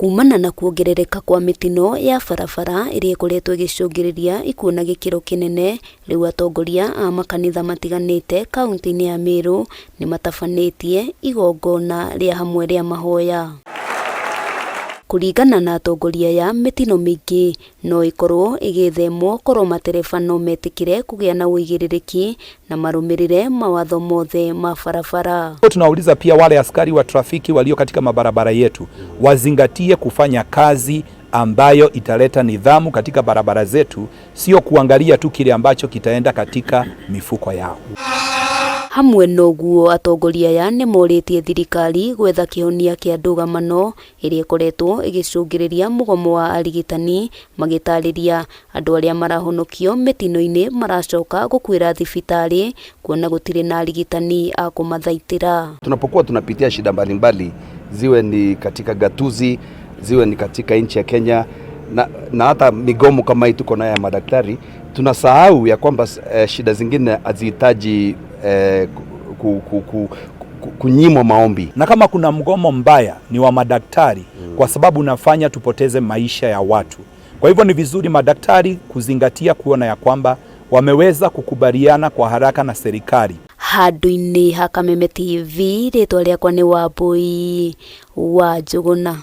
Kumana na kuongerereka kwa mitino ya barabara iria ikoretwo igicungiriria ikuo na gikiro kinene, riu atongoria a makanitha matiganite kaunti-ini ya Meru ni matabanitie igongona ria hamwe ria mahoya. Kuringana na atongoria ya mitino mingi no ikorwo igithemwo korwo matereba no metikire kugia na uigirирiki na marumirire mawatho mothe ma barabara. Tunauliza pia wale askari wa trafiki walio katika mabarabara yetu wazingatie kufanya kazi ambayo italeta nidhamu katika barabara zetu, sio kuangalia tu kile ambacho kitaenda katika mifuko yao. Hamwe noguo atongoria ya ni moritie thirikari gwetha kihonia kia ndugamano iria ikoretwo igicungiriria mugomo wa arigitani, magitariria andu aria marahonokio mitino-ini maracoka gukwira thibitari kuona gutire na arigitani a kumathaitira. Tunapokuwa tunapitia shida mbalimbali, ziwe ni katika gatuzi, ziwe ni katika nchi ya Kenya na hata migomo kama hii tuko nayo ya madaktari, tunasahau ya kwamba shida zingine hazihitaji kunyimwa maombi. Na kama kuna mgomo mbaya ni wa madaktari, kwa sababu unafanya tupoteze maisha ya watu. Kwa hivyo ni vizuri madaktari kuzingatia kuona ya kwamba wameweza kukubaliana kwa haraka na serikali. Handu-ini ha Kameme TV, ritwa riakwa ni Wambui wa Njuguna.